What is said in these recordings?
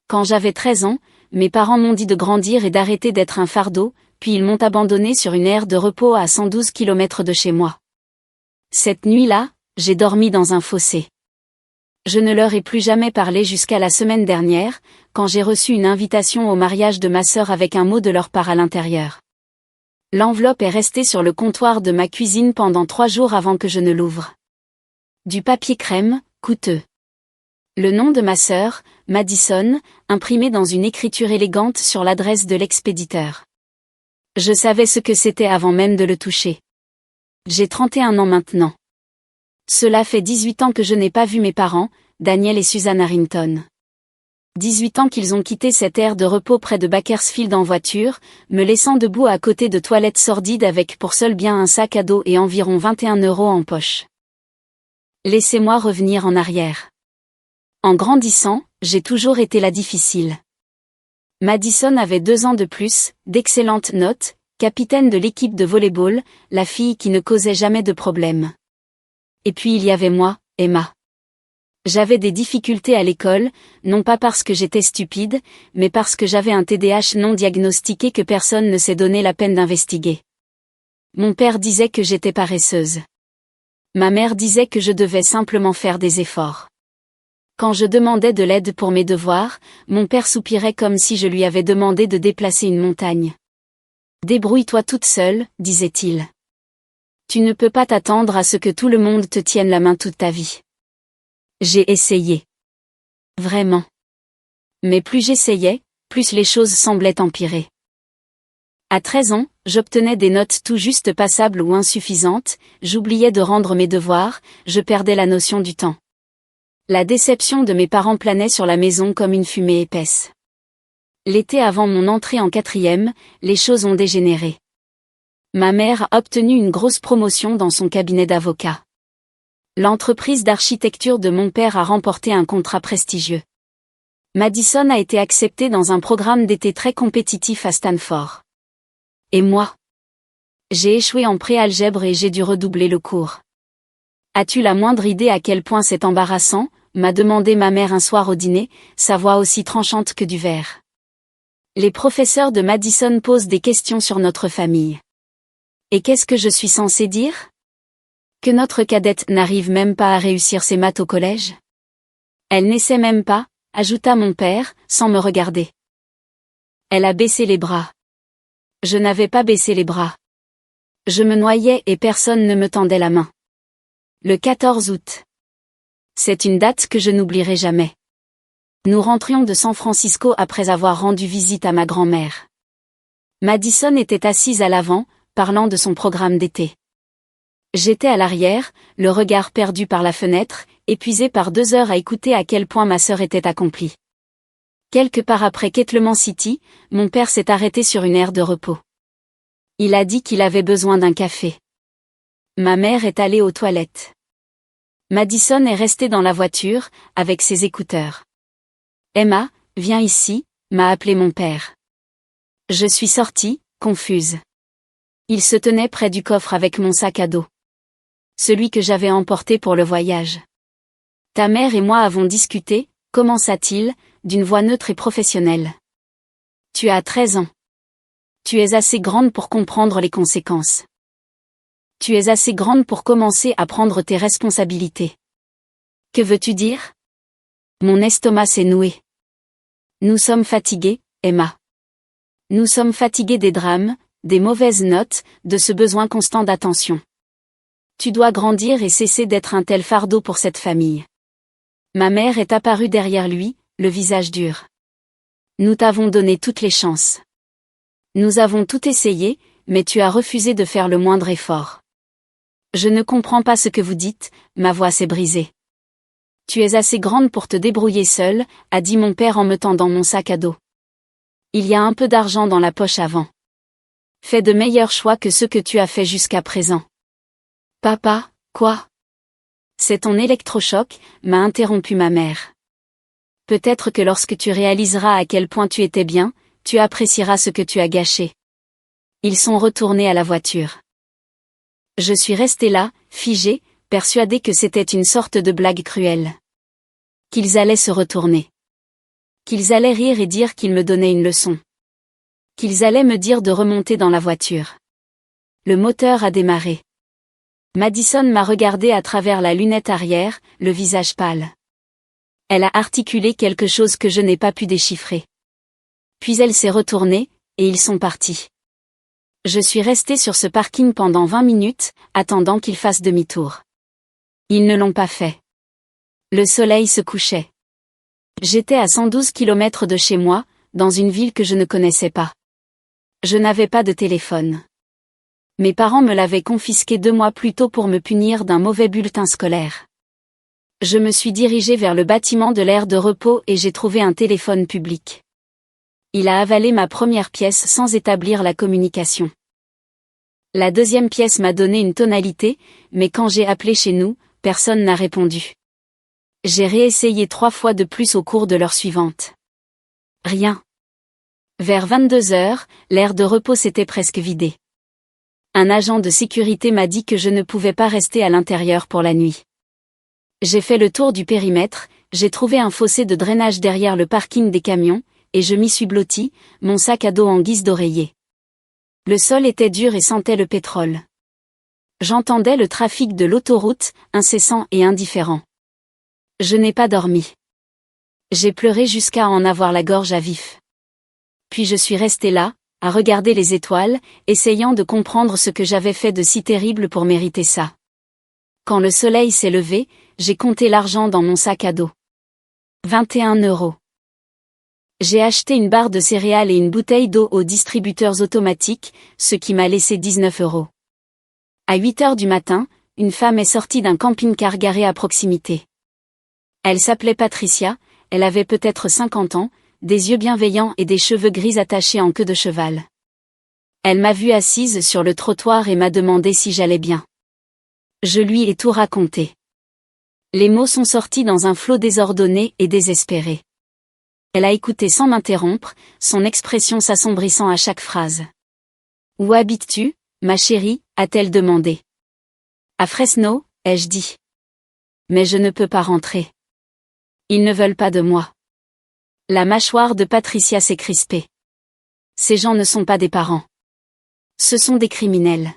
Quand j'avais 13 ans, mes parents m'ont dit de grandir et d'arrêter d'être un fardeau, puis ils m'ont abandonné sur une aire de repos à 112 km de chez moi. Cette nuit-là, j'ai dormi dans un fossé. Je ne leur ai plus jamais parlé jusqu'à la semaine dernière, quand j'ai reçu une invitation au mariage de ma sœur avec un mot de leur part à l'intérieur. L'enveloppe est restée sur le comptoir de ma cuisine pendant 3 jours avant que je ne l'ouvre. Du papier crème, coûteux. Le nom de ma sœur, Madison, imprimé dans une écriture élégante sur l'adresse de l'expéditeur. Je savais ce que c'était avant même de le toucher. J'ai 31 ans maintenant. Cela fait 18 ans que je n'ai pas vu mes parents, Daniel et Susan Harrington. 18 ans qu'ils ont quitté cette aire de repos près de Bakersfield en voiture, me laissant debout à côté de toilettes sordides avec pour seul bien un sac à dos et environ 21 € en poche. Laissez-moi revenir en arrière. En grandissant, j'ai toujours été la difficile. Madison avait 2 ans de plus, d'excellentes notes, capitaine de l'équipe de volley-ball, la fille qui ne causait jamais de problème. Et puis il y avait moi, Emma. J'avais des difficultés à l'école, non pas parce que j'étais stupide, mais parce que j'avais un TDAH non diagnostiqué que personne ne s'est donné la peine d'investiguer. Mon père disait que j'étais paresseuse. Ma mère disait que je devais simplement faire des efforts. Quand je demandais de l'aide pour mes devoirs, mon père soupirait comme si je lui avais demandé de déplacer une montagne. « Débrouille-toi toute seule », disait-il. Tu ne peux pas t'attendre à ce que tout le monde te tienne la main toute ta vie. J'ai essayé. Vraiment. Mais plus j'essayais, plus les choses semblaient empirer. À 13 ans, j'obtenais des notes tout juste passables ou insuffisantes, j'oubliais de rendre mes devoirs, je perdais la notion du temps. La déception de mes parents planait sur la maison comme une fumée épaisse. L'été avant mon entrée en 4e, les choses ont dégénéré. Ma mère a obtenu une grosse promotion dans son cabinet d'avocat. L'entreprise d'architecture de mon père a remporté un contrat prestigieux. Madison a été acceptée dans un programme d'été très compétitif à Stanford. Et moi? J'ai échoué en préalgèbre et j'ai dû redoubler le cours. As-tu la moindre idée à quel point c'est embarrassant? M'a demandé ma mère un soir au dîner, sa voix aussi tranchante que du verre. Les professeurs de Madison posent des questions sur notre famille. Et qu'est-ce que je suis censée dire? Que notre cadette n'arrive même pas à réussir ses maths au collège? Elle n'essaie même pas, ajouta mon père, sans me regarder. Elle a baissé les bras. Je n'avais pas baissé les bras. Je me noyais et personne ne me tendait la main. Le 14 août. C'est une date que je n'oublierai jamais. Nous rentrions de San Francisco après avoir rendu visite à ma grand-mère. Madison était assise à l'avant, parlant de son programme d'été. J'étais à l'arrière, le regard perdu par la fenêtre, épuisé par 2 heures à écouter à quel point ma sœur était accomplie. Quelque part après Kettleman City, mon père s'est arrêté sur une aire de repos. Il a dit qu'il avait besoin d'un café. Ma mère est allée aux toilettes. Madison est restée dans la voiture, avec ses écouteurs. Emma, viens ici, m'a appelé mon père. Je suis sortie, confuse. Il se tenait près du coffre avec mon sac à dos. Celui que j'avais emporté pour le voyage. Ta mère et moi avons discuté, commença-t-il, d'une voix neutre et professionnelle. Tu as 13 ans. Tu es assez grande pour comprendre les conséquences. Tu es assez grande pour commencer à prendre tes responsabilités. Que veux-tu dire? Mon estomac s'est noué. Nous sommes fatigués, Emma. Nous sommes fatigués des drames, des mauvaises notes, de ce besoin constant d'attention. Tu dois grandir et cesser d'être un tel fardeau pour cette famille. Ma mère est apparue derrière lui, le visage dur. Nous t'avons donné toutes les chances. Nous avons tout essayé, mais tu as refusé de faire le moindre effort. Je ne comprends pas ce que vous dites, ma voix s'est brisée. Tu es assez grande pour te débrouiller seule, a dit mon père en me tendant mon sac à dos. Il y a un peu d'argent dans la poche avant. Fais de meilleurs choix que ceux que tu as fait jusqu'à présent. Papa, quoi? C'est ton électrochoc, m'a interrompu ma mère. Peut-être que lorsque tu réaliseras à quel point tu étais bien, tu apprécieras ce que tu as gâché. Ils sont retournés à la voiture. Je suis restée là, figée, persuadée que c'était une sorte de blague cruelle. Qu'ils allaient se retourner. Qu'ils allaient rire et dire qu'ils me donnaient une leçon. Qu'ils allaient me dire de remonter dans la voiture. Le moteur a démarré. Madison m'a regardé à travers la lunette arrière, le visage pâle. Elle a articulé quelque chose que je n'ai pas pu déchiffrer. Puis elle s'est retournée, et ils sont partis. Je suis resté sur ce parking pendant 20 minutes, attendant qu'ils fassent demi-tour. Ils ne l'ont pas fait. Le soleil se couchait. J'étais à 112 km de chez moi, dans une ville que je ne connaissais pas. Je n'avais pas de téléphone. Mes parents me l'avaient confisqué 2 mois plus tôt pour me punir d'un mauvais bulletin scolaire. Je me suis dirigé vers le bâtiment de l'aire de repos et j'ai trouvé un téléphone public. Il a avalé ma première pièce sans établir la communication. La deuxième pièce m'a donné une tonalité, mais quand j'ai appelé chez nous, personne n'a répondu. J'ai réessayé 3 fois de plus au cours de l'heure suivante. Rien. Vers 22 heures, l'aire de repos s'était presque vidée. Un agent de sécurité m'a dit que je ne pouvais pas rester à l'intérieur pour la nuit. J'ai fait le tour du périmètre, j'ai trouvé un fossé de drainage derrière le parking des camions, et je m'y suis blotti, mon sac à dos en guise d'oreiller. Le sol était dur et sentait le pétrole. J'entendais le trafic de l'autoroute, incessant et indifférent. Je n'ai pas dormi. J'ai pleuré jusqu'à en avoir la gorge à vif. Puis je suis resté là, à regarder les étoiles, essayant de comprendre ce que j'avais fait de si terrible pour mériter ça. Quand le soleil s'est levé, j'ai compté l'argent dans mon sac à dos. 21 €. J'ai acheté une barre de céréales et une bouteille d'eau aux distributeurs automatiques, ce qui m'a laissé 19 €. À 8 heures du matin, une femme est sortie d'un camping-car garé à proximité. Elle s'appelait Patricia, elle avait peut-être 50 ans, des yeux bienveillants et des cheveux gris attachés en queue de cheval. Elle m'a vue assise sur le trottoir et m'a demandé si j'allais bien. Je lui ai tout raconté. Les mots sont sortis dans un flot désordonné et désespéré. Elle a écouté sans m'interrompre, son expression s'assombrissant à chaque phrase. « Où habites-tu, ma chérie ?» a-t-elle demandé. « À Fresno », ai-je dit. « Mais je ne peux pas rentrer. Ils ne veulent pas de moi. » La mâchoire de Patricia s'est crispée. Ces gens ne sont pas des parents. Ce sont des criminels.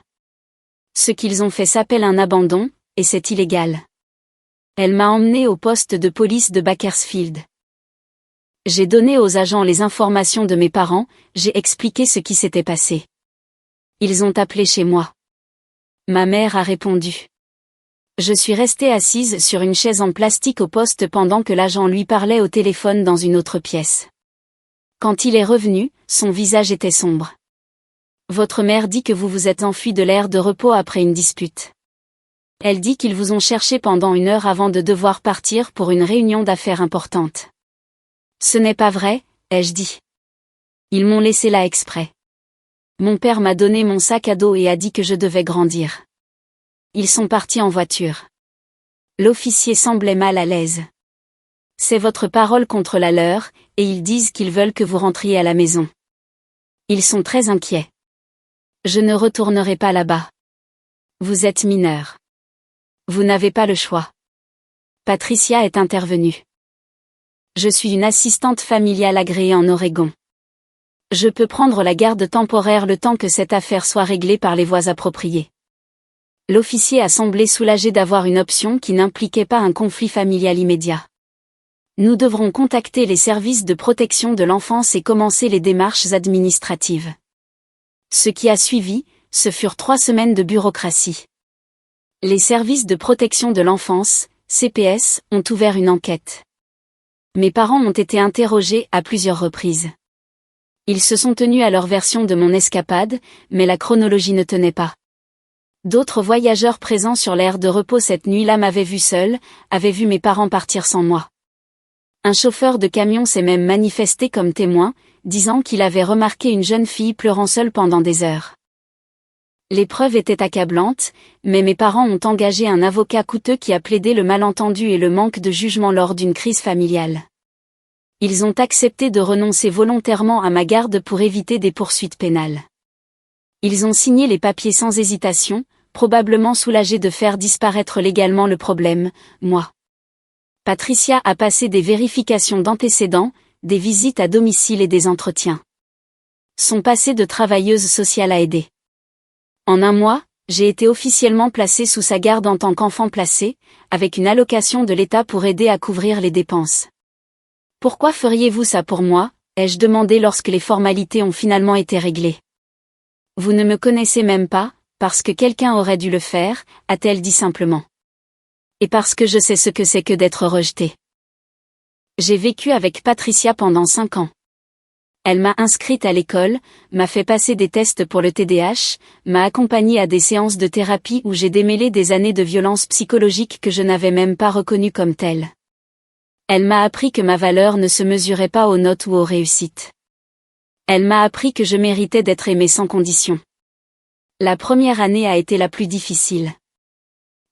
Ce qu'ils ont fait s'appelle un abandon, et c'est illégal. Elle m'a emmené au poste de police de Bakersfield. J'ai donné aux agents les informations de mes parents, j'ai expliqué ce qui s'était passé. Ils ont appelé chez moi. Ma mère a répondu. Je suis restée assise sur une chaise en plastique au poste pendant que l'agent lui parlait au téléphone dans une autre pièce. Quand il est revenu, son visage était sombre. Votre mère dit que vous vous êtes enfui de l'aire de repos après une dispute. Elle dit qu'ils vous ont cherché pendant 1 heure avant de devoir partir pour une réunion d'affaires importante. Ce n'est pas vrai, ai-je dit. Ils m'ont laissé là exprès. Mon père m'a donné mon sac à dos et a dit que je devais grandir. Ils sont partis en voiture. L'officier semblait mal à l'aise. C'est votre parole contre la leur, et ils disent qu'ils veulent que vous rentriez à la maison. Ils sont très inquiets. Je ne retournerai pas là-bas. Vous êtes mineur. Vous n'avez pas le choix. Patricia est intervenue. Je suis une assistante familiale agréée en Oregon. Je peux prendre la garde temporaire le temps que cette affaire soit réglée par les voies appropriées. L'officier a semblé soulagé d'avoir une option qui n'impliquait pas un conflit familial immédiat. Nous devrons contacter les services de protection de l'enfance et commencer les démarches administratives. Ce qui a suivi, ce furent 3 semaines de bureaucratie. Les services de protection de l'enfance, CPS, ont ouvert une enquête. Mes parents ont été interrogés à plusieurs reprises. Ils se sont tenus à leur version de mon escapade, mais la chronologie ne tenait pas. D'autres voyageurs présents sur l'aire de repos cette nuit-là m'avaient vu seul, avaient vu mes parents partir sans moi. Un chauffeur de camion s'est même manifesté comme témoin, disant qu'il avait remarqué une jeune fille pleurant seule pendant des heures. Les preuves étaient accablantes, mais mes parents ont engagé un avocat coûteux qui a plaidé le malentendu et le manque de jugement lors d'une crise familiale. Ils ont accepté de renoncer volontairement à ma garde pour éviter des poursuites pénales. Ils ont signé les papiers sans hésitation, probablement soulagés de faire disparaître légalement le problème, moi. Patricia a passé des vérifications d'antécédents, des visites à domicile et des entretiens. Son passé de travailleuse sociale a aidé. En un mois, j'ai été officiellement placée sous sa garde en tant qu'enfant placé, avec une allocation de l'État pour aider à couvrir les dépenses. « Pourquoi feriez-vous ça pour moi ?» ai-je demandé lorsque les formalités ont finalement été réglées. « Vous ne me connaissez même pas, parce que quelqu'un aurait dû le faire », a-t-elle dit simplement. « Et parce que je sais ce que c'est que d'être rejetée. » J'ai vécu avec Patricia pendant 5 ans. Elle m'a inscrite à l'école, m'a fait passer des tests pour le TDAH, m'a accompagnée à des séances de thérapie où j'ai démêlé des années de violence psychologique que je n'avais même pas reconnues comme telles. Elle m'a appris que ma valeur ne se mesurait pas aux notes ou aux réussites. Elle m'a appris que je méritais d'être aimée sans condition. La première année a été la plus difficile.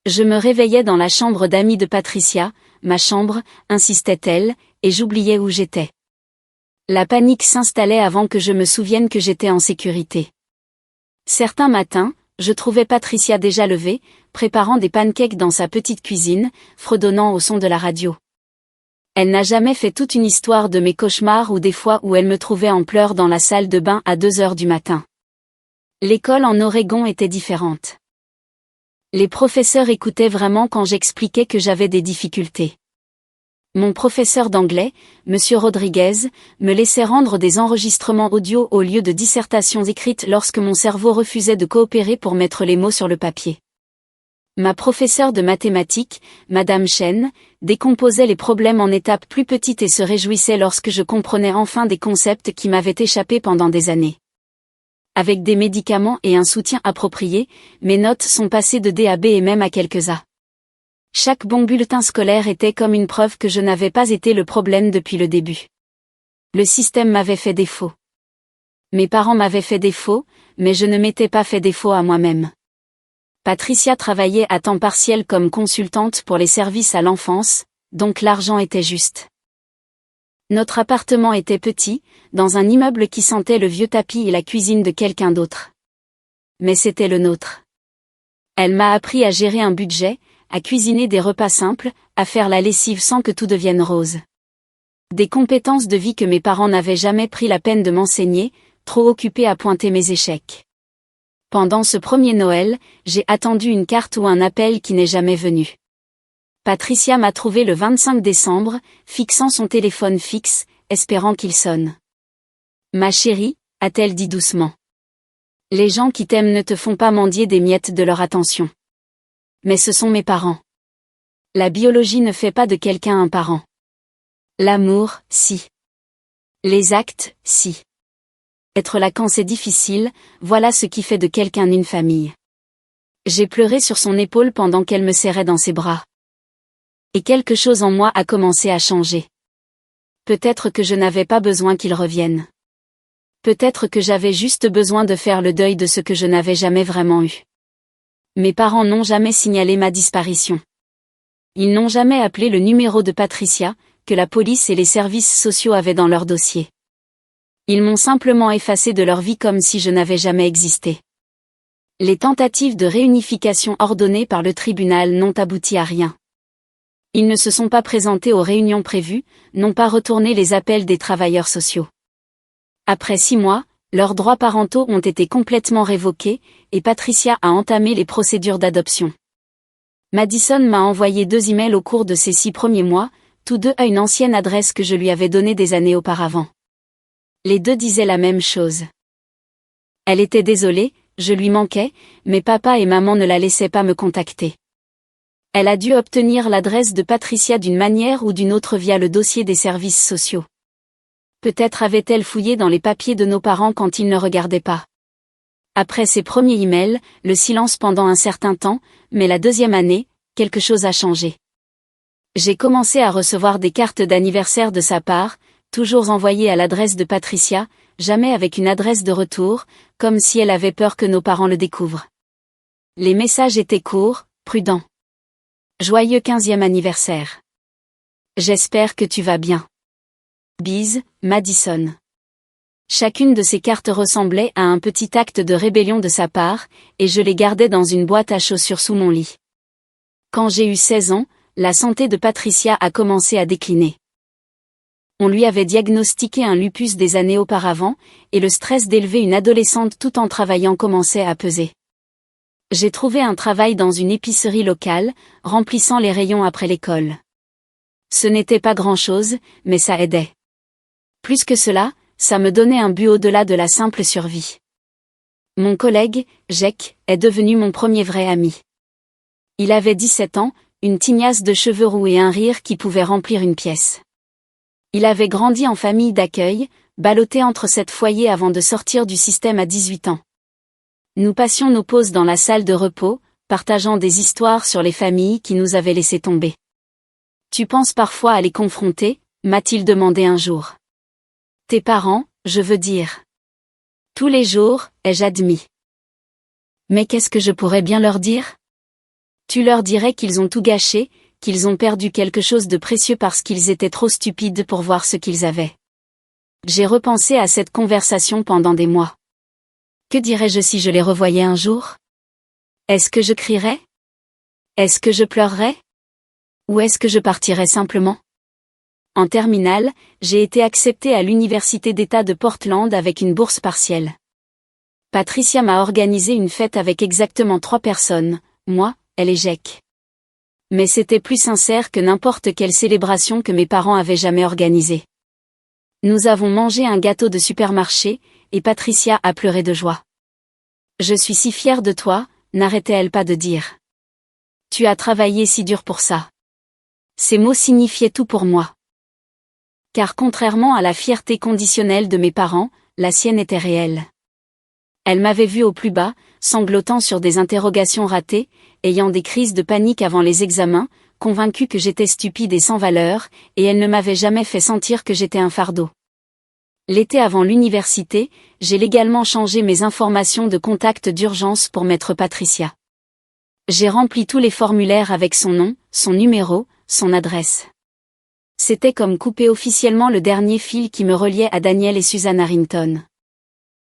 Je me réveillais dans la chambre d'amis de Patricia, ma chambre, insistait-elle, et j'oubliais où j'étais. La panique s'installait avant que je me souvienne que j'étais en sécurité. Certains matins, je trouvais Patricia déjà levée, préparant des pancakes dans sa petite cuisine, fredonnant au son de la radio. Elle n'a jamais fait toute une histoire de mes cauchemars ou des fois où elle me trouvait en pleurs dans la salle de bain à 2 heures du matin. L'école en Oregon était différente. Les professeurs écoutaient vraiment quand j'expliquais que j'avais des difficultés. Mon professeur d'anglais, Monsieur Rodriguez, me laissait rendre des enregistrements audio au lieu de dissertations écrites lorsque mon cerveau refusait de coopérer pour mettre les mots sur le papier. Ma professeure de mathématiques, Madame Chen, décomposait les problèmes en étapes plus petites et se réjouissait lorsque je comprenais enfin des concepts qui m'avaient échappé pendant des années. Avec des médicaments et un soutien approprié, mes notes sont passées de D à B et même à quelques A. Chaque bon bulletin scolaire était comme une preuve que je n'avais pas été le problème depuis le début. Le système m'avait fait défaut. Mes parents m'avaient fait défaut, mais je ne m'étais pas fait défaut à moi-même. Patricia travaillait à temps partiel comme consultante pour les services à l'enfance, donc l'argent était juste. Notre appartement était petit, dans un immeuble qui sentait le vieux tapis et la cuisine de quelqu'un d'autre. Mais c'était le nôtre. Elle m'a appris à gérer un budget, à cuisiner des repas simples, à faire la lessive sans que tout devienne rose. Des compétences de vie que mes parents n'avaient jamais pris la peine de m'enseigner, trop occupés à pointer mes échecs. Pendant ce premier Noël, j'ai attendu une carte ou un appel qui n'est jamais venu. Patricia m'a trouvé le 25 décembre, fixant son téléphone fixe, espérant qu'il sonne. « Ma chérie », a-t-elle dit doucement. « Les gens qui t'aiment ne te font pas mendier des miettes de leur attention. Mais ce sont mes parents. La biologie ne fait pas de quelqu'un un parent. L'amour, si. Les actes, si. Être là quand c'est difficile, voilà ce qui fait de quelqu'un une famille. » J'ai pleuré sur son épaule pendant qu'elle me serrait dans ses bras. Et quelque chose en moi a commencé à changer. Peut-être que je n'avais pas besoin qu'il revienne. Peut-être que j'avais juste besoin de faire le deuil de ce que je n'avais jamais vraiment eu. Mes parents n'ont jamais signalé ma disparition. Ils n'ont jamais appelé le numéro de Patricia, que la police et les services sociaux avaient dans leur dossier. Ils m'ont simplement effacé de leur vie comme si je n'avais jamais existé. Les tentatives de réunification ordonnées par le tribunal n'ont abouti à rien. Ils ne se sont pas présentés aux réunions prévues, n'ont pas retourné les appels des travailleurs sociaux. Après 6 mois, leurs droits parentaux ont été complètement révoqués, et Patricia a entamé les procédures d'adoption. Madison m'a envoyé 2 emails au cours de ces 6 premiers mois, tous 2 à une ancienne adresse que je lui avais donnée des années auparavant. Les 2 disaient la même chose. Elle était désolée, je lui manquais, mais papa et maman ne la laissaient pas me contacter. Elle a dû obtenir l'adresse de Patricia d'une manière ou d'une autre via le dossier des services sociaux. Peut-être avait-elle fouillé dans les papiers de nos parents quand ils ne regardaient pas. Après ses premiers emails, le silence pendant un certain temps, mais la 2e année, quelque chose a changé. J'ai commencé à recevoir des cartes d'anniversaire de sa part, toujours envoyées à l'adresse de Patricia, jamais avec une adresse de retour, comme si elle avait peur que nos parents le découvrent. Les messages étaient courts, prudents. Joyeux 15e anniversaire. J'espère que tu vas bien. Bise, Madison. Chacune de ces cartes ressemblait à un petit acte de rébellion de sa part, et je les gardais dans une boîte à chaussures sous mon lit. Quand j'ai eu 16 ans, la santé de Patricia a commencé à décliner. On lui avait diagnostiqué un lupus des années auparavant, et le stress d'élever une adolescente tout en travaillant commençait à peser. J'ai trouvé un travail dans une épicerie locale, remplissant les rayons après l'école. Ce n'était pas grand-chose, mais ça aidait. Plus que cela, ça me donnait un but au-delà de la simple survie. Mon collègue, Jack, est devenu mon premier vrai ami. Il avait 17 ans, une tignasse de cheveux roux et un rire qui pouvait remplir une pièce. Il avait grandi en famille d'accueil, ballotté entre 7 foyers avant de sortir du système à 18 ans. Nous passions nos pauses dans la salle de repos, partageant des histoires sur les familles qui nous avaient laissé tomber. « Tu penses parfois à les confronter ?» m'a-t-il demandé un jour. « Tes parents, je veux dire. »« Tous les jours, ai-je admis. »« Mais qu'est-ce que je pourrais bien leur dire ?» Tu leur dirais qu'ils ont tout gâché, qu'ils ont perdu quelque chose de précieux parce qu'ils étaient trop stupides pour voir ce qu'ils avaient. J'ai repensé à cette conversation pendant des mois. Que dirais-je si je les revoyais un jour? Est-ce que je crierais? Est-ce que je pleurerais? Ou est-ce que je partirais simplement? En terminale, j'ai été acceptée à l'Université d'État de Portland avec une bourse partielle. Patricia m'a organisé une fête avec exactement 3 personnes, moi, elle et Jack. Mais c'était plus sincère que n'importe quelle célébration que mes parents avaient jamais organisée. Nous avons mangé un gâteau de supermarché, et Patricia a pleuré de joie. « Je suis si fière de toi », n'arrêtait-elle pas de dire. « Tu as travaillé si dur pour ça. » Ces mots signifiaient tout pour moi. Car contrairement à la fierté conditionnelle de mes parents, la sienne était réelle. Elle m'avait vue au plus bas, sanglotant sur des interrogations ratées, ayant des crises de panique avant les examens, convaincue que j'étais stupide et sans valeur, et elle ne m'avait jamais fait sentir que j'étais un fardeau. L'été avant l'université, j'ai légalement changé mes informations de contact d'urgence pour Maître Patricia. J'ai rempli tous les formulaires avec son nom, son numéro, son adresse. C'était comme couper officiellement le dernier fil qui me reliait à Daniel et Susan Harrington.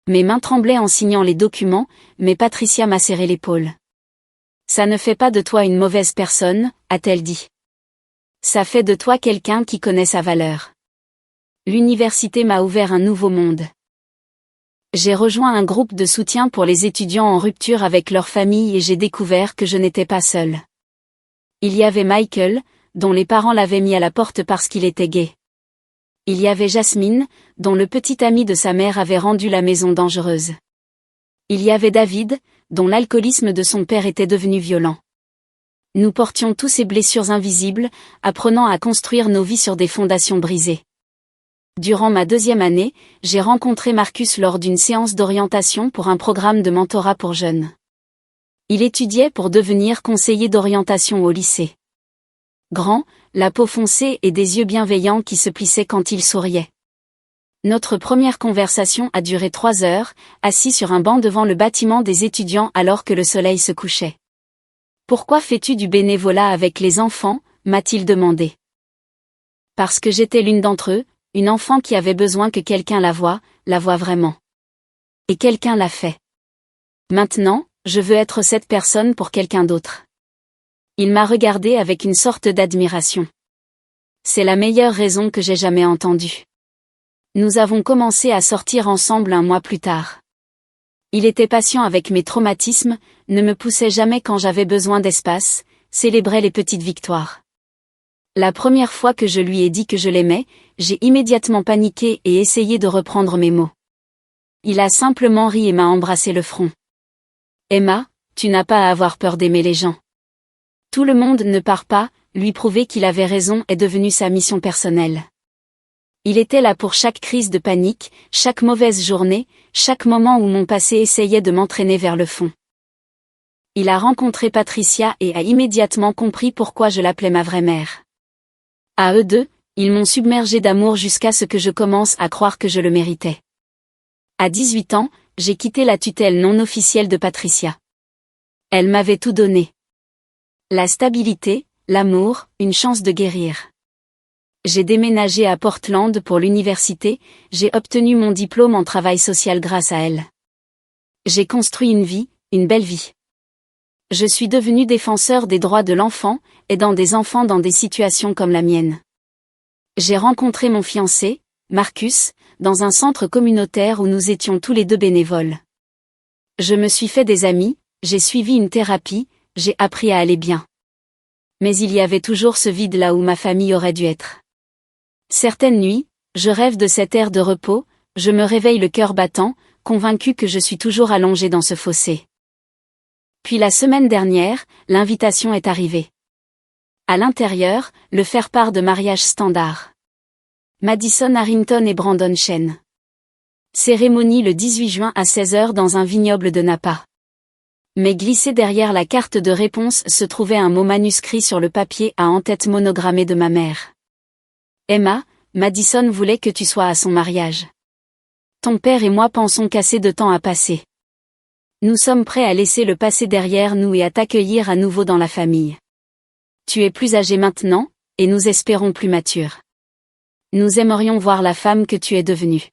Mes mains tremblaient en signant les documents, mais Patricia m'a serré l'épaule. « Ça ne fait pas de toi une mauvaise personne », a-t-elle dit. « Ça fait de toi quelqu'un qui connaît sa valeur. » L'université m'a ouvert un nouveau monde. J'ai rejoint un groupe de soutien pour les étudiants en rupture avec leur famille et j'ai découvert que je n'étais pas seule. Il y avait Michael, dont les parents l'avaient mis à la porte parce qu'il était gay. Il y avait Jasmine, dont le petit ami de sa mère avait rendu la maison dangereuse. Il y avait David, dont l'alcoolisme de son père était devenu violent. Nous portions tous ces blessures invisibles, apprenant à construire nos vies sur des fondations brisées. Durant ma 2e année, j'ai rencontré Marcus lors d'une séance d'orientation pour un programme de mentorat pour jeunes. Il étudiait pour devenir conseiller d'orientation au lycée. Grand, la peau foncée et des yeux bienveillants qui se plissaient quand il souriait. Notre première conversation a duré 3 heures, assis sur un banc devant le bâtiment des étudiants alors que le soleil se couchait. « Pourquoi fais-tu du bénévolat avec les enfants ?» m'a-t-il demandé. Parce que j'étais l'une d'entre eux, une enfant qui avait besoin que quelqu'un la voie vraiment. Et quelqu'un l'a fait. Maintenant, je veux être cette personne pour quelqu'un d'autre. Il m'a regardé avec une sorte d'admiration. C'est la meilleure raison que j'ai jamais entendue. Nous avons commencé à sortir ensemble un mois plus tard. Il était patient avec mes traumatismes, ne me poussait jamais quand j'avais besoin d'espace, célébrait les petites victoires. La première fois que je lui ai dit que je l'aimais, j'ai immédiatement paniqué et essayé de reprendre mes mots. Il a simplement ri et m'a embrassé le front. « Emma, tu n'as pas à avoir peur d'aimer les gens. Tout le monde ne part pas », lui prouver qu'il avait raison est devenu sa mission personnelle. Il était là pour chaque crise de panique, chaque mauvaise journée, chaque moment où mon passé essayait de m'entraîner vers le fond. Il a rencontré Patricia et a immédiatement compris pourquoi je l'appelais ma vraie mère. À eux deux, ils m'ont submergé d'amour jusqu'à ce que je commence à croire que je le méritais. À 18 ans, j'ai quitté la tutelle non officielle de Patricia. Elle m'avait tout donné. La stabilité, l'amour, une chance de guérir. J'ai déménagé à Portland pour l'université, j'ai obtenu mon diplôme en travail social grâce à elle. J'ai construit une vie, une belle vie. Je suis devenu défenseur des droits de l'enfant, aidant des enfants dans des situations comme la mienne. J'ai rencontré mon fiancé, Marcus, dans un centre communautaire où nous étions tous les deux bénévoles. Je me suis fait des amis, j'ai suivi une thérapie, j'ai appris à aller bien. Mais il y avait toujours ce vide là où ma famille aurait dû être. Certaines nuits, je rêve de cet air de repos, je me réveille le cœur battant, convaincu que je suis toujours allongé dans ce fossé. Puis la semaine dernière, l'invitation est arrivée. À l'intérieur, le faire-part de mariage standard. Madison Harrington et Brandon Chen. Cérémonie le 18 juin à 16h dans un vignoble de Napa. Mais glissé derrière la carte de réponse se trouvait un mot manuscrit sur le papier à en-tête monogrammé de ma mère. Emma, Madison voulait que tu sois à son mariage. Ton père et moi pensons qu'assez de temps a passé. Nous sommes prêts à laisser le passé derrière nous et à t'accueillir à nouveau dans la famille. Tu es plus âgé maintenant, et nous espérons plus mature. Nous aimerions voir la femme que tu es devenue.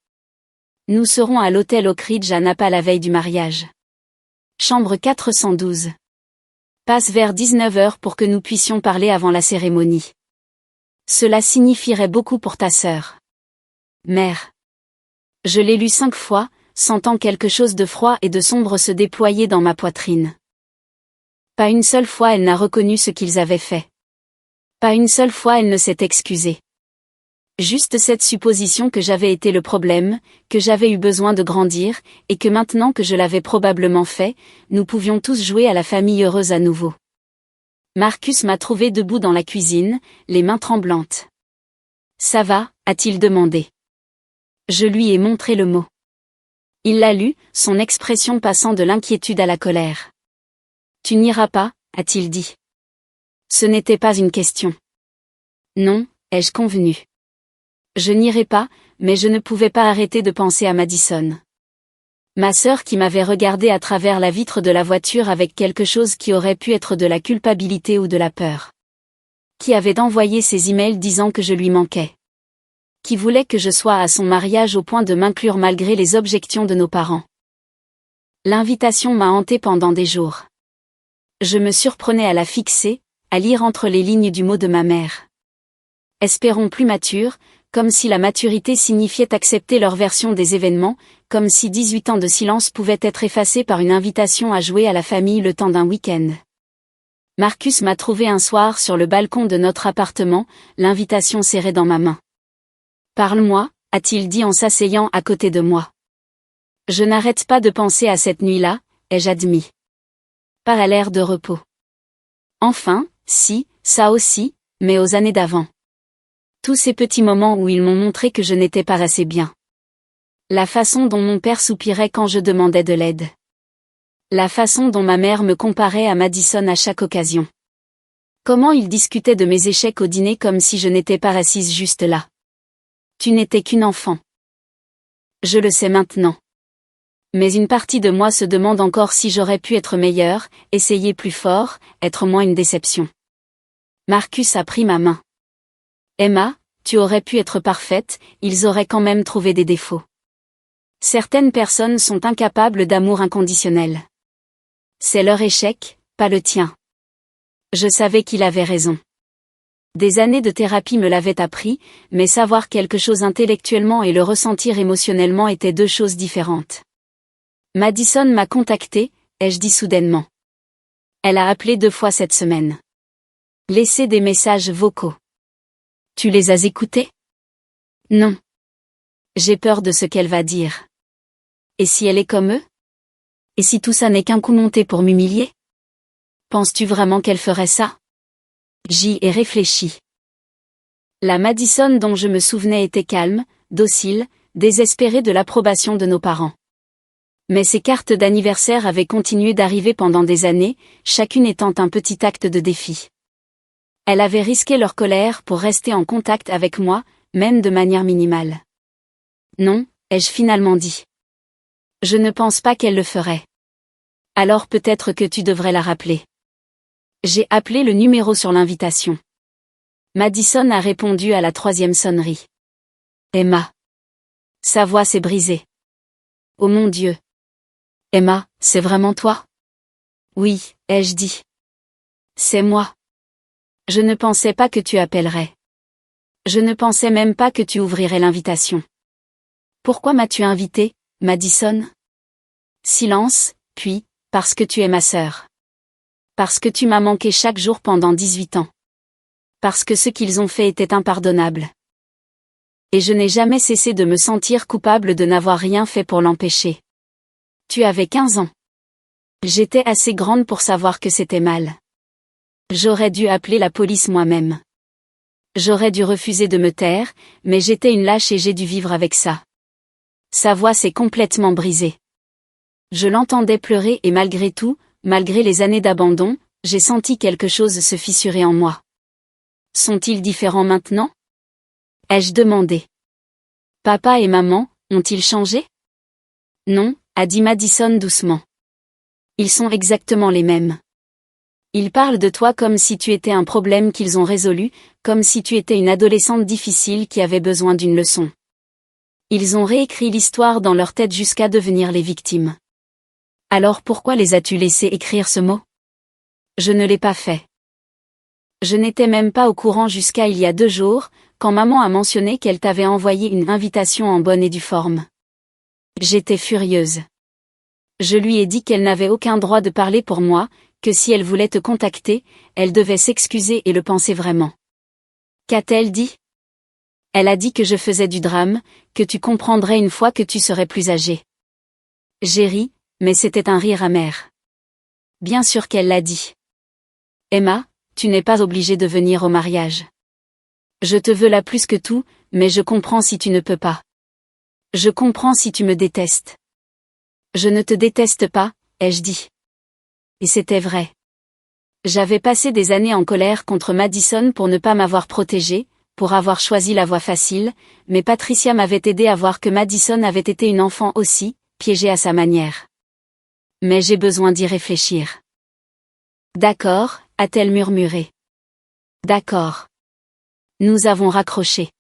Nous serons à l'hôtel Oak Ridge à Napa la veille du mariage. Chambre 412. Passe vers 19h pour que nous puissions parler avant la cérémonie. Cela signifierait beaucoup pour ta sœur. Mère. Je l'ai lu 5 fois, sentant quelque chose de froid et de sombre se déployer dans ma poitrine. Pas une seule fois elle n'a reconnu ce qu'ils avaient fait. Pas une seule fois elle ne s'est excusée. Juste cette supposition que j'avais été le problème, que j'avais eu besoin de grandir, et que maintenant que je l'avais probablement fait, nous pouvions tous jouer à la famille heureuse à nouveau. Marcus m'a trouvé debout dans la cuisine, les mains tremblantes. Ça va, a-t-il demandé. Je lui ai montré le mot. Il l'a lu, son expression passant de l'inquiétude à la colère. Tu n'iras pas, a-t-il dit. Ce n'était pas une question. Non, ai-je convenu. Je n'irai pas, mais je ne pouvais pas arrêter de penser à Madison. Ma sœur qui m'avait regardé à travers la vitre de la voiture avec quelque chose qui aurait pu être de la culpabilité ou de la peur. Qui avait envoyé ses emails disant que je lui manquais. Qui voulait que je sois à son mariage au point de m'inclure malgré les objections de nos parents. L'invitation m'a hanté pendant des jours. Je me surprenais à la fixer, à lire entre les lignes du mot de ma mère. Espérons plus mature, comme si la maturité signifiait accepter leur version des événements, comme si 18 ans de silence pouvaient être effacés par une invitation à jouer à la famille le temps d'un week-end. Marcus m'a trouvé un soir sur le balcon de notre appartement, l'invitation serrée dans ma main. Parle-moi, a-t-il dit en s'asseyant à côté de moi. Je n'arrête pas de penser à cette nuit-là, ai-je admis. Pas à l'air de repos. Enfin, si, ça aussi, mais aux années d'avant. Tous ces petits moments où ils m'ont montré que je n'étais pas assez bien. La façon dont mon père soupirait quand je demandais de l'aide. La façon dont ma mère me comparait à Madison à chaque occasion. Comment il discutait de mes échecs au dîner comme si je n'étais pas assise juste là. Tu n'étais qu'une enfant. Je le sais maintenant. Mais une partie de moi se demande encore si j'aurais pu être meilleure, essayer plus fort, être moins une déception. Marcus a pris ma main. Emma, tu aurais pu être parfaite, ils auraient quand même trouvé des défauts. Certaines personnes sont incapables d'amour inconditionnel. C'est leur échec, pas le tien. Je savais qu'il avait raison. Des années de thérapie me l'avaient appris, mais savoir quelque chose intellectuellement et le ressentir émotionnellement étaient deux choses différentes. Madison m'a contacté, ai-je dit soudainement. Elle a appelé 2 fois cette semaine. Laissé des messages vocaux. Tu les as écoutés? Non. J'ai peur de ce qu'elle va dire. Et si elle est comme eux? Et si tout ça n'est qu'un coup monté pour m'humilier? Penses-tu vraiment qu'elle ferait ça? J'y ai réfléchi. La Madison dont je me souvenais était calme, docile, désespérée de l'approbation de nos parents. Mais ces cartes d'anniversaire avaient continué d'arriver pendant des années, chacune étant un petit acte de défi. Elle avait risqué leur colère pour rester en contact avec moi, même de manière minimale. Non, ai-je finalement dit. Je ne pense pas qu'elle le ferait. Alors peut-être que tu devrais la rappeler. J'ai appelé le numéro sur l'invitation. Madison a répondu à la 3e sonnerie. Emma. Sa voix s'est brisée. Oh mon Dieu. Emma, c'est vraiment toi? Oui, ai-je dit. C'est moi. Je ne pensais pas que tu appellerais. Je ne pensais même pas que tu ouvrirais l'invitation. Pourquoi m'as-tu invité, Madison? Silence, puis, parce que tu es ma sœur. Parce que tu m'as manqué chaque jour pendant 18 ans. Parce que ce qu'ils ont fait était impardonnable. Et je n'ai jamais cessé de me sentir coupable de n'avoir rien fait pour l'empêcher. Tu avais 15 ans. J'étais assez grande pour savoir que c'était mal. J'aurais dû appeler la police moi-même. J'aurais dû refuser de me taire, mais j'étais une lâche et j'ai dû vivre avec ça. Sa voix s'est complètement brisée. Je l'entendais pleurer et malgré tout, malgré les années d'abandon, j'ai senti quelque chose se fissurer en moi. Sont-ils différents maintenant? Ai-je demandé. Papa et maman, ont-ils changé? Non, a dit Madison doucement. Ils sont exactement les mêmes. Ils parlent de toi comme si tu étais un problème qu'ils ont résolu, comme si tu étais une adolescente difficile qui avait besoin d'une leçon. Ils ont réécrit l'histoire dans leur tête jusqu'à devenir les victimes. Alors pourquoi les as-tu laissés écrire ce mot? Je ne l'ai pas fait. Je n'étais même pas au courant jusqu'à il y a 2 jours, quand maman a mentionné qu'elle t'avait envoyé une invitation en bonne et due forme. J'étais furieuse. Je lui ai dit qu'elle n'avait aucun droit de parler pour moi, que si elle voulait te contacter, elle devait s'excuser et le penser vraiment. Qu'a-t-elle dit? Elle a dit que je faisais du drame, que tu comprendrais une fois que tu serais plus âgé. J'ai ri, mais c'était un rire amer. Bien sûr qu'elle l'a dit. Emma, tu n'es pas obligée de venir au mariage. Je te veux là plus que tout, mais je comprends si tu ne peux pas. Je comprends si tu me détestes. Je ne te déteste pas, ai-je dit. Et c'était vrai. J'avais passé des années en colère contre Madison pour ne pas m'avoir protégée, pour avoir choisi la voie facile, mais Patricia m'avait aidé à voir que Madison avait été une enfant aussi, piégée à sa manière. Mais j'ai besoin d'y réfléchir. D'accord, a-t-elle murmuré. D'accord. Nous avons raccroché.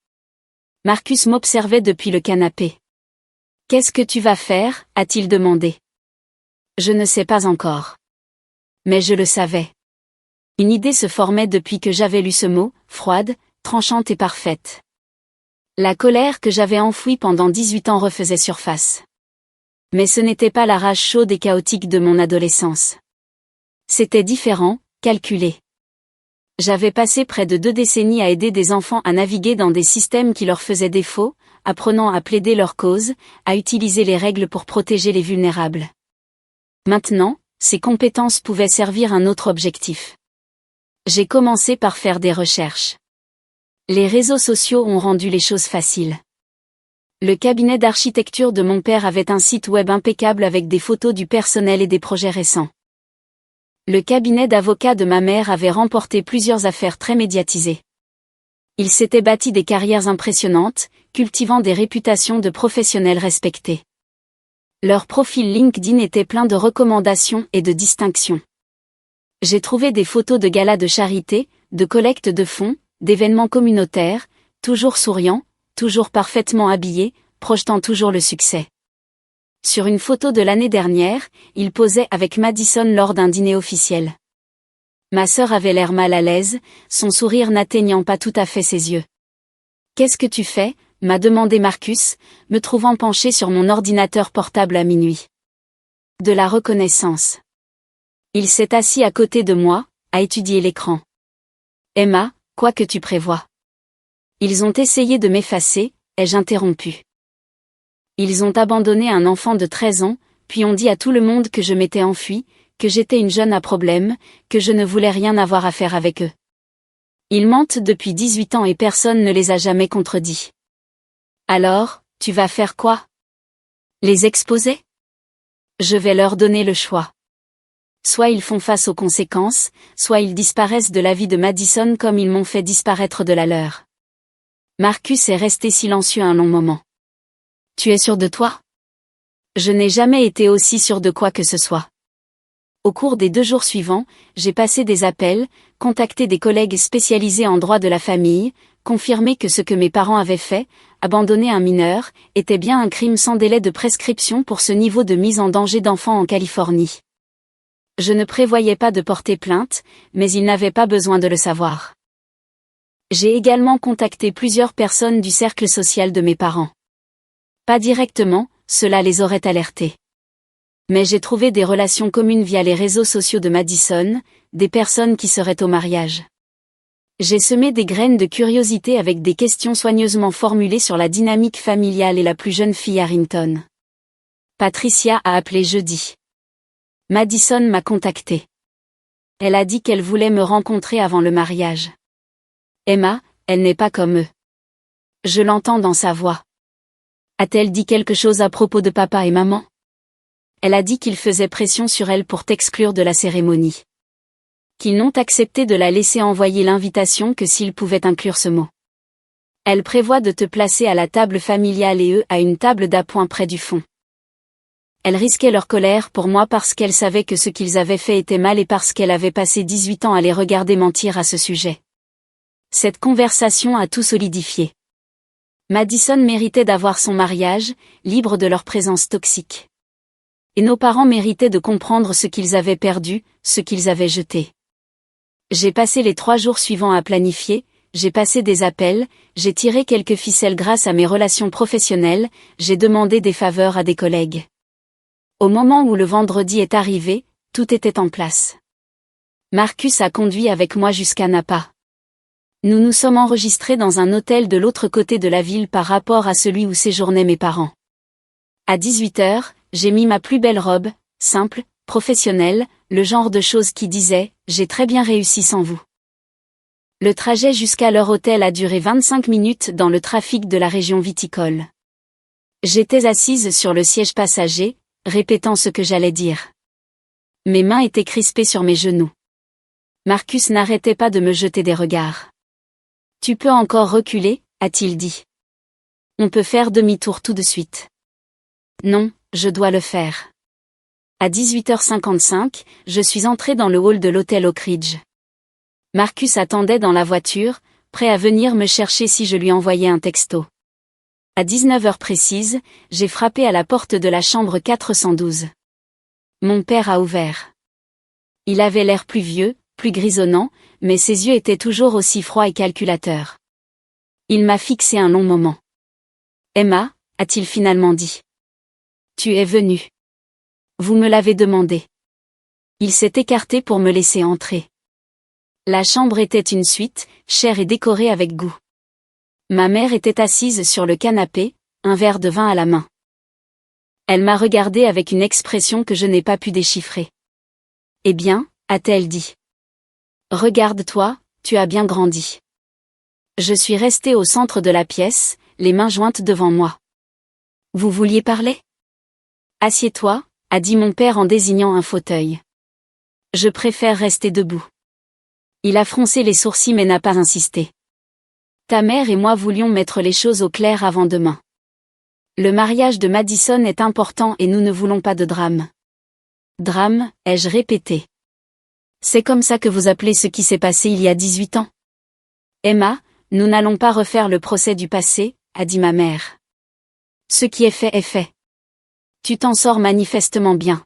Marcus m'observait depuis le canapé. Qu'est-ce que tu vas faire, a-t-il demandé. Je ne sais pas encore. Mais je le savais. Une idée se formait depuis que j'avais lu ce mot, froide, tranchante et parfaite. La colère que j'avais enfouie pendant 18 ans refaisait surface. Mais ce n'était pas la rage chaude et chaotique de mon adolescence. C'était différent, calculé. J'avais passé près de 2 décennies à aider des enfants à naviguer dans des systèmes qui leur faisaient défaut, apprenant à plaider leur cause, à utiliser les règles pour protéger les vulnérables. Maintenant, ces compétences pouvaient servir un autre objectif. J'ai commencé par faire des recherches. Les réseaux sociaux ont rendu les choses faciles. Le cabinet d'architecture de mon père avait un site web impeccable avec des photos du personnel et des projets récents. Le cabinet d'avocats de ma mère avait remporté plusieurs affaires très médiatisées. Ils s'étaient bâtis des carrières impressionnantes, cultivant des réputations de professionnels respectés. Leur profil LinkedIn était plein de recommandations et de distinctions. J'ai trouvé des photos de galas de charité, de collecte de fonds, d'événements communautaires, toujours souriants, toujours parfaitement habillés, projetant toujours le succès. Sur une photo de l'année dernière, il posait avec Madison lors d'un dîner officiel. Ma sœur avait l'air mal à l'aise, son sourire n'atteignant pas tout à fait ses yeux. « Qu'est-ce que tu fais ?» m'a demandé Marcus, me trouvant penché sur mon ordinateur portable à minuit. De la reconnaissance. Il s'est assis à côté de moi, à étudier l'écran. Emma, quoi que tu prévois. Ils ont essayé de m'effacer, ai-je interrompu. Ils ont abandonné un enfant de 13 ans, puis ont dit à tout le monde que je m'étais enfuie, que j'étais une jeune à problème, que je ne voulais rien avoir à faire avec eux. Ils mentent depuis 18 ans et personne ne les a jamais contredits. Alors, tu vas faire quoi? Les exposer? Je vais leur donner le choix. Soit ils font face aux conséquences, soit ils disparaissent de la vie de Madison comme ils m'ont fait disparaître de la leur. Marcus est resté silencieux un long moment. Tu es sûr de toi? Je n'ai jamais été aussi sûr de quoi que ce soit. Au cours des 2 jours suivants, j'ai passé des appels, contacté des collègues spécialisés en droit de la famille, confirmé que ce que mes parents avaient fait, abandonner un mineur, était bien un crime sans délai de prescription pour ce niveau de mise en danger d'enfants en Californie. Je ne prévoyais pas de porter plainte, mais ils n'avaient pas besoin de le savoir. J'ai également contacté plusieurs personnes du cercle social de mes parents. Pas directement, cela les aurait alertés. Mais j'ai trouvé des relations communes via les réseaux sociaux de Madison, des personnes qui seraient au mariage. J'ai semé des graines de curiosité avec des questions soigneusement formulées sur la dynamique familiale et la plus jeune fille Harrington. Patricia a appelé jeudi. Madison m'a contacté. Elle a dit qu'elle voulait me rencontrer avant le mariage. Emma, elle n'est pas comme eux. Je l'entends dans sa voix. A-t-elle dit quelque chose à propos de papa et maman? Elle a dit qu'ils faisaient pression sur elle pour t'exclure de la cérémonie. Qu'ils n'ont accepté de la laisser envoyer l'invitation que s'ils pouvaient inclure ce mot. Elle prévoit de te placer à la table familiale et eux à une table d'appoint près du fond. Elle risquait leur colère pour moi parce qu'elle savait que ce qu'ils avaient fait était mal et parce qu'elle avait passé 18 ans à les regarder mentir à ce sujet. Cette conversation a tout solidifié. Madison méritait d'avoir son mariage, libre de leur présence toxique. Et nos parents méritaient de comprendre ce qu'ils avaient perdu, ce qu'ils avaient jeté. J'ai passé les 3 jours suivants à planifier, j'ai passé des appels, j'ai tiré quelques ficelles grâce à mes relations professionnelles, j'ai demandé des faveurs à des collègues. Au moment où le vendredi est arrivé, tout était en place. Marcus a conduit avec moi jusqu'à Napa. Nous nous sommes enregistrés dans un hôtel de l'autre côté de la ville par rapport à celui où séjournaient mes parents. À 18h, j'ai mis ma plus belle robe, simple, professionnelle, le genre de choses qui disait « J'ai très bien réussi sans vous ». Le trajet jusqu'à leur hôtel a duré 25 minutes dans le trafic de la région viticole. J'étais assise sur le siège passager, répétant ce que j'allais dire. Mes mains étaient crispées sur mes genoux. Marcus n'arrêtait pas de me jeter des regards. « Tu peux encore reculer » a-t-il dit. « On peut faire demi-tour tout de suite. » Non, je dois le faire. À 18h55, je suis entrée dans le hall de l'hôtel Oak Ridge. Marcus attendait dans la voiture, prêt à venir me chercher si je lui envoyais un texto. À 19h précise, j'ai frappé à la porte de la chambre 412. Mon père a ouvert. Il avait l'air plus vieux, plus grisonnant, mais ses yeux étaient toujours aussi froids et calculateurs. Il m'a fixé un long moment. « Emma » a-t-il finalement dit. « Tu es venue. Vous me l'avez demandé. » Il s'est écarté pour me laisser entrer. La chambre était une suite, chère et décorée avec goût. Ma mère était assise sur le canapé, un verre de vin à la main. Elle m'a regardé avec une expression que je n'ai pas pu déchiffrer. « Eh bien » a-t-elle dit. « Regarde-toi, tu as bien grandi. » Je suis restée au centre de la pièce, les mains jointes devant moi. « Vous vouliez parler ? » « Assieds-toi » a dit mon père en désignant un fauteuil. « Je préfère rester debout. » Il a froncé les sourcils mais n'a pas insisté. « Ta mère et moi voulions mettre les choses au clair avant demain. Le mariage de Madison est important et nous ne voulons pas de drame. » Drame, ai-je répété. C'est comme ça que vous appelez ce qui s'est passé il y a 18 ans ? Emma, nous n'allons pas refaire le procès du passé, a dit ma mère. Ce qui est fait est fait. Tu t'en sors manifestement bien.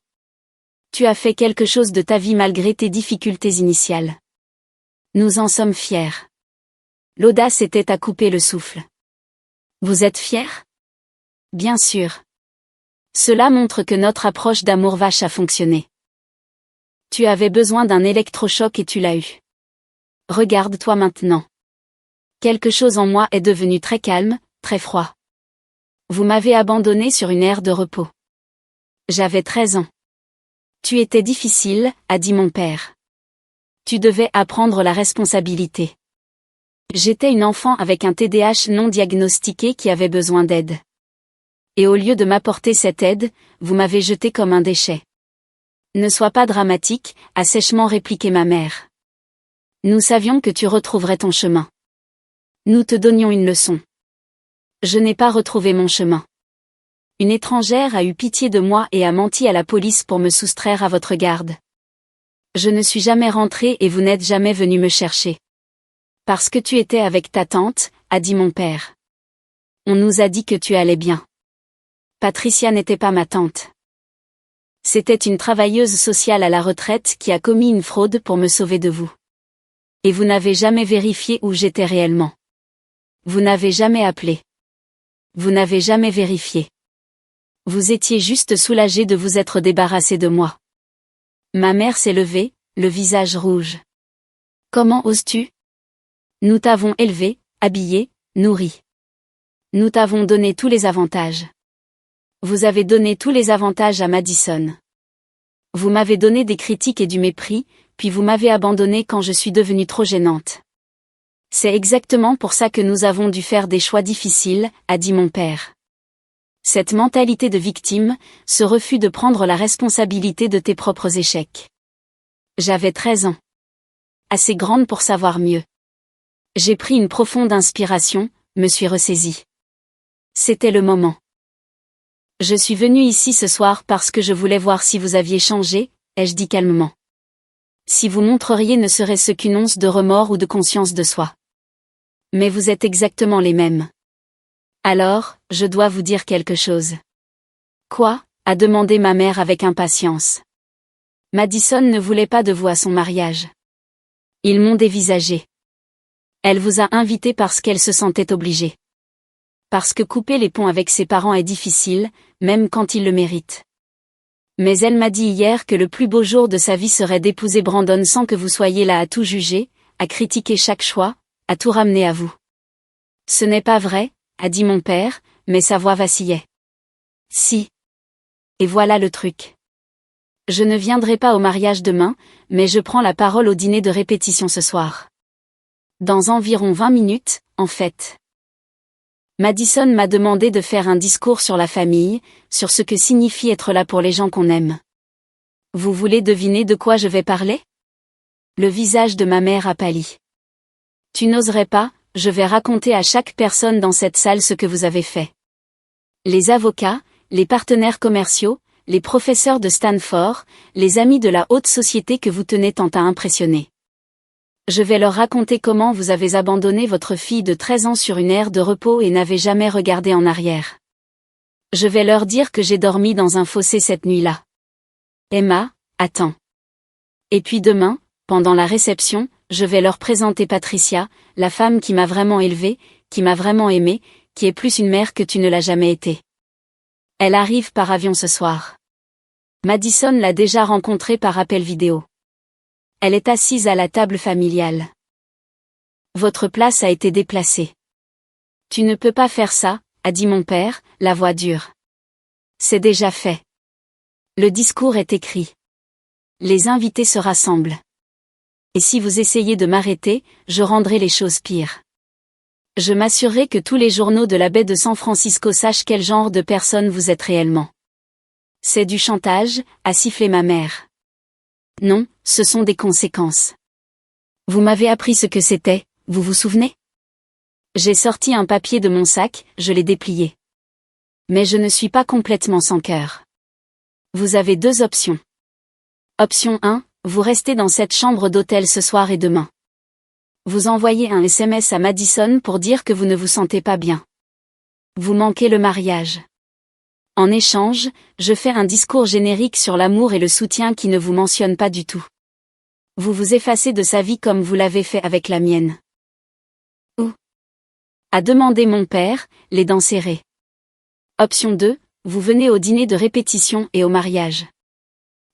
Tu as fait quelque chose de ta vie malgré tes difficultés initiales. Nous en sommes fiers. L'audace était à couper le souffle. Vous êtes fiers ? Bien sûr. Cela montre que notre approche d'amour vache a fonctionné. Tu avais besoin d'un électrochoc et tu l'as eu. Regarde-toi maintenant. Quelque chose en moi est devenu très calme, très froid. Vous m'avez abandonné sur une aire de repos. J'avais 13 ans. Tu étais difficile, a dit mon père. Tu devais apprendre la responsabilité. J'étais une enfant avec un TDAH non diagnostiqué qui avait besoin d'aide. Et au lieu de m'apporter cette aide, vous m'avez jeté comme un déchet. Ne sois pas dramatique, a sèchement répliqué ma mère. Nous savions que tu retrouverais ton chemin. Nous te donnions une leçon. Je n'ai pas retrouvé mon chemin. Une étrangère a eu pitié de moi et a menti à la police pour me soustraire à votre garde. Je ne suis jamais rentrée et vous n'êtes jamais venu me chercher. Parce que tu étais avec ta tante, a dit mon père. On nous a dit que tu allais bien. Patricia n'était pas ma tante. C'était une travailleuse sociale à la retraite qui a commis une fraude pour me sauver de vous. Et vous n'avez jamais vérifié où j'étais réellement. Vous n'avez jamais appelé. Vous n'avez jamais vérifié. Vous étiez juste soulagé de vous être débarrassé de moi. Ma mère s'est levée, le visage rouge. Comment oses-tu? Nous t'avons élevé, habillé, nourri. Nous t'avons donné tous les avantages. Vous avez donné tous les avantages à Madison. Vous m'avez donné des critiques et du mépris, puis vous m'avez abandonné quand je suis devenue trop gênante. C'est exactement pour ça que nous avons dû faire des choix difficiles, a dit mon père. Cette mentalité de victime, ce refus de prendre la responsabilité de tes propres échecs. J'avais 13 ans. Assez grande pour savoir mieux. J'ai pris une profonde inspiration, me suis ressaisie. C'était le moment. Je suis venue ici ce soir parce que je voulais voir si vous aviez changé, ai-je dit calmement. Si vous montreriez ne serait-ce qu'une once de remords ou de conscience de soi. Mais vous êtes exactement les mêmes. Alors, je dois vous dire quelque chose. Quoi? A demandé ma mère avec impatience. Madison ne voulait pas de vous à son mariage. Ils m'ont dévisagé. Elle vous a invité parce qu'elle se sentait obligée. Parce que couper les ponts avec ses parents est difficile, même quand ils le méritent. Mais elle m'a dit hier que le plus beau jour de sa vie serait d'épouser Brandon sans que vous soyez là à tout juger, à critiquer chaque choix, à tout ramener à vous. Ce n'est pas vrai, a dit mon père, mais sa voix vacillait. Si. Et voilà le truc. Je ne viendrai pas au mariage demain, mais je prends la parole au dîner de répétition ce soir. Dans environ 20 minutes, en fait. Madison m'a demandé de faire un discours sur la famille, sur ce que signifie être là pour les gens qu'on aime. Vous voulez deviner de quoi je vais parler? Le visage de ma mère a pâli. Tu n'oserais pas, je vais raconter à chaque personne dans cette salle ce que vous avez fait. Les avocats, les partenaires commerciaux, les professeurs de Stanford, les amis de la haute société que vous tenez tant à impressionner. Je vais leur raconter comment vous avez abandonné votre fille de 13 ans sur une aire de repos et n'avez jamais regardé en arrière. Je vais leur dire que j'ai dormi dans un fossé cette nuit-là. Emma, attends. Et puis demain, pendant la réception, je vais leur présenter Patricia, la femme qui m'a vraiment élevée, qui m'a vraiment aimée, qui est plus une mère que tu ne l'as jamais été. Elle arrive par avion ce soir. Madison l'a déjà rencontrée par appel vidéo. Elle est assise à la table familiale. Votre place a été déplacée. Tu ne peux pas faire ça, a dit mon père, la voix dure. C'est déjà fait. Le discours est écrit. Les invités se rassemblent. Et si vous essayez de m'arrêter, je rendrai les choses pires. Je m'assurerai que tous les journaux de la baie de San Francisco sachent quel genre de personne vous êtes réellement. C'est du chantage, a sifflé ma mère. Non, ce sont des conséquences. Vous m'avez appris ce que c'était, vous vous souvenez? J'ai sorti un papier de mon sac, je l'ai déplié. Mais je ne suis pas complètement sans cœur. Vous avez deux options. Option 1, vous restez dans cette chambre d'hôtel ce soir et demain. Vous envoyez un SMS à Madison pour dire que vous ne vous sentez pas bien. Vous manquez le mariage. En échange, je fais un discours générique sur l'amour et le soutien qui ne vous mentionne pas du tout. Vous vous effacez de sa vie comme vous l'avez fait avec la mienne. Ou, a demandé mon père, les dents serrées. Option 2, vous venez au dîner de répétition et au mariage.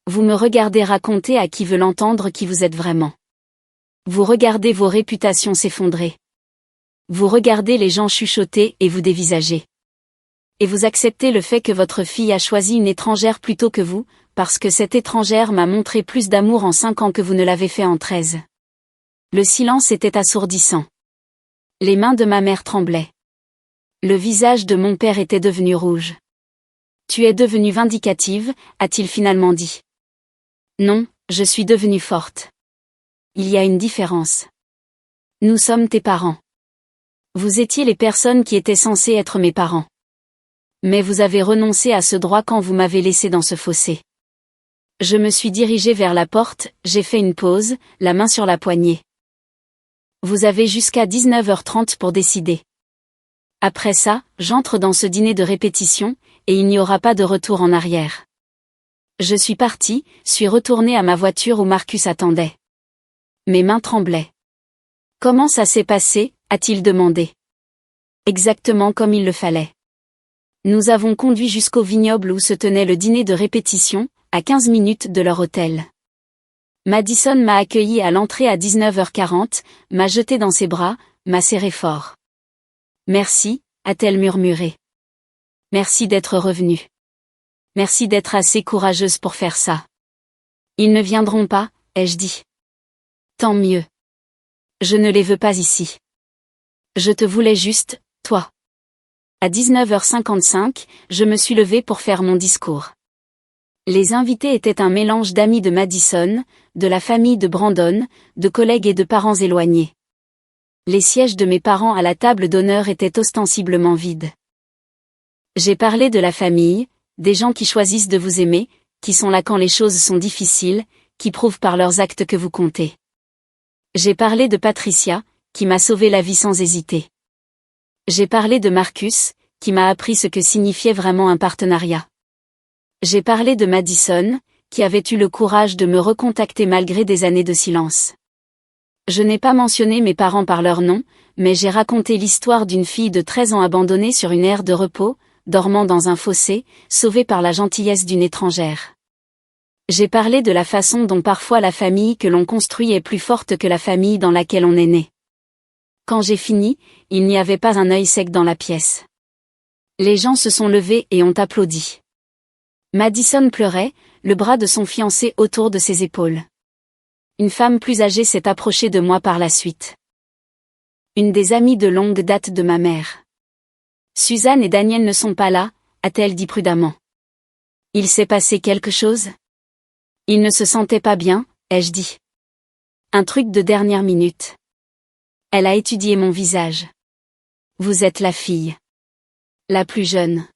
Vous me regardez raconter à qui veut l'entendre qui vous êtes vraiment. Vous regardez vos réputations s'effondrer. Vous regardez les gens chuchoter et vous dévisager. Et vous acceptez le fait que votre fille a choisi une étrangère plutôt que vous, parce que cette étrangère m'a montré plus d'amour en 5 ans que vous ne l'avez fait en 13. Le silence était assourdissant. Les mains de ma mère tremblaient. Le visage de mon père était devenu rouge. Tu es devenue vindicative, a-t-il finalement dit. Non, je suis devenue forte. Il y a une différence. Nous sommes tes parents. Vous étiez les personnes qui étaient censées être mes parents. Mais vous avez renoncé à ce droit quand vous m'avez laissé dans ce fossé. Je me suis dirigée vers la porte, j'ai fait une pause, la main sur la poignée. Vous avez jusqu'à 19h30 pour décider. Après ça, j'entre dans ce dîner de répétition, et il n'y aura pas de retour en arrière. Je suis partie, suis retournée à ma voiture où Marcus attendait. Mes mains tremblaient. Comment ça s'est passé, a-t-il demandé. Exactement comme il le fallait. Nous avons conduit jusqu'au vignoble où se tenait le dîner de répétition, à 15 minutes de leur hôtel. Madison m'a accueilli à l'entrée à 19h40, m'a jeté dans ses bras, m'a serré fort. Merci, a-t-elle murmuré. Merci d'être revenue. Merci d'être assez courageuse pour faire ça. Ils ne viendront pas, ai-je dit. Tant mieux. Je ne les veux pas ici. Je te voulais juste, toi. À 19h55, je me suis levée pour faire mon discours. Les invités étaient un mélange d'amis de Madison, de la famille de Brandon, de collègues et de parents éloignés. Les sièges de mes parents à la table d'honneur étaient ostensiblement vides. J'ai parlé de la famille, des gens qui choisissent de vous aimer, qui sont là quand les choses sont difficiles, qui prouvent par leurs actes que vous comptez. J'ai parlé de Patricia, qui m'a sauvé la vie sans hésiter. J'ai parlé de Marcus, qui m'a appris ce que signifiait vraiment un partenariat. J'ai parlé de Madison, qui avait eu le courage de me recontacter malgré des années de silence. Je n'ai pas mentionné mes parents par leur nom, mais j'ai raconté l'histoire d'une fille de 13 ans abandonnée sur une aire de repos, dormant dans un fossé, sauvée par la gentillesse d'une étrangère. J'ai parlé de la façon dont parfois la famille que l'on construit est plus forte que la famille dans laquelle on est né. Quand j'ai fini, il n'y avait pas un œil sec dans la pièce. Les gens se sont levés et ont applaudi. Madison pleurait, le bras de son fiancé autour de ses épaules. Une femme plus âgée s'est approchée de moi par la suite. Une des amies de longue date de ma mère. Suzanne et Daniel ne sont pas là, a-t-elle dit prudemment. Il s'est passé quelque chose? Ils ne se sentaient pas bien, ai-je dit. Un truc de dernière minute. Elle a étudié mon visage. Vous êtes la fille. La plus jeune.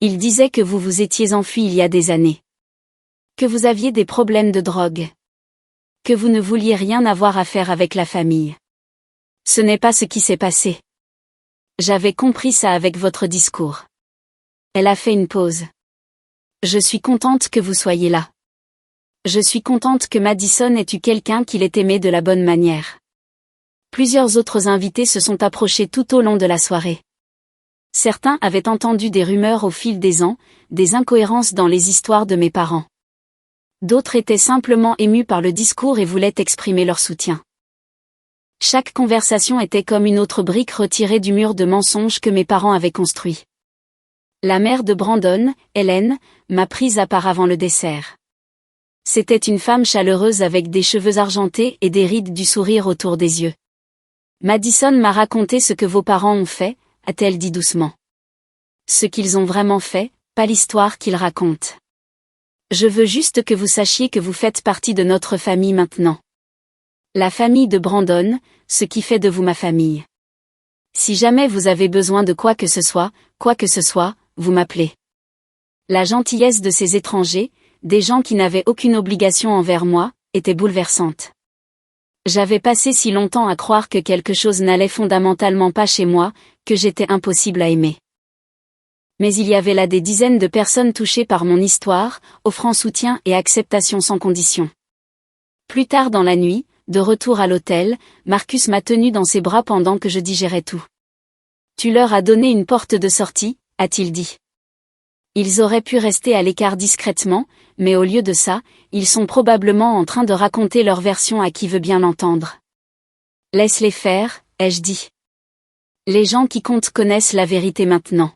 Il disait que vous vous étiez enfui il y a des années. Que vous aviez des problèmes de drogue. Que vous ne vouliez rien avoir à faire avec la famille. Ce n'est pas ce qui s'est passé. J'avais compris ça avec votre discours. Elle a fait une pause. Je suis contente que vous soyez là. Je suis contente que Madison ait eu quelqu'un qui l'ait aimé de la bonne manière. Plusieurs autres invités se sont approchés tout au long de la soirée. Certains avaient entendu des rumeurs au fil des ans, des incohérences dans les histoires de mes parents. D'autres étaient simplement émus par le discours et voulaient exprimer leur soutien. Chaque conversation était comme une autre brique retirée du mur de mensonges que mes parents avaient construit. La mère de Brandon, Hélène, m'a prise à part avant le dessert. C'était une femme chaleureuse avec des cheveux argentés et des rides du sourire autour des yeux. Madison m'a raconté ce que vos parents ont fait, a-t-elle dit doucement. Ce qu'ils ont vraiment fait, pas l'histoire qu'ils racontent. Je veux juste que vous sachiez que vous faites partie de notre famille maintenant. La famille de Brandon, ce qui fait de vous ma famille. Si jamais vous avez besoin de quoi que ce soit, vous m'appelez. La gentillesse de ces étrangers, des gens qui n'avaient aucune obligation envers moi, était bouleversante. J'avais passé si longtemps à croire que quelque chose n'allait fondamentalement pas chez moi, que j'étais impossible à aimer. Mais il y avait là des dizaines de personnes touchées par mon histoire, offrant soutien et acceptation sans condition. Plus tard dans la nuit, de retour à l'hôtel, Marcus m'a tenu dans ses bras pendant que je digérais tout. Tu leur as donné une porte de sortie, a-t-il dit. Ils auraient pu rester à l'écart discrètement, mais au lieu de ça, ils sont probablement en train de raconter leur version à qui veut bien l'entendre. Laisse-les faire, ai-je dit. Les gens qui comptent connaissent la vérité maintenant.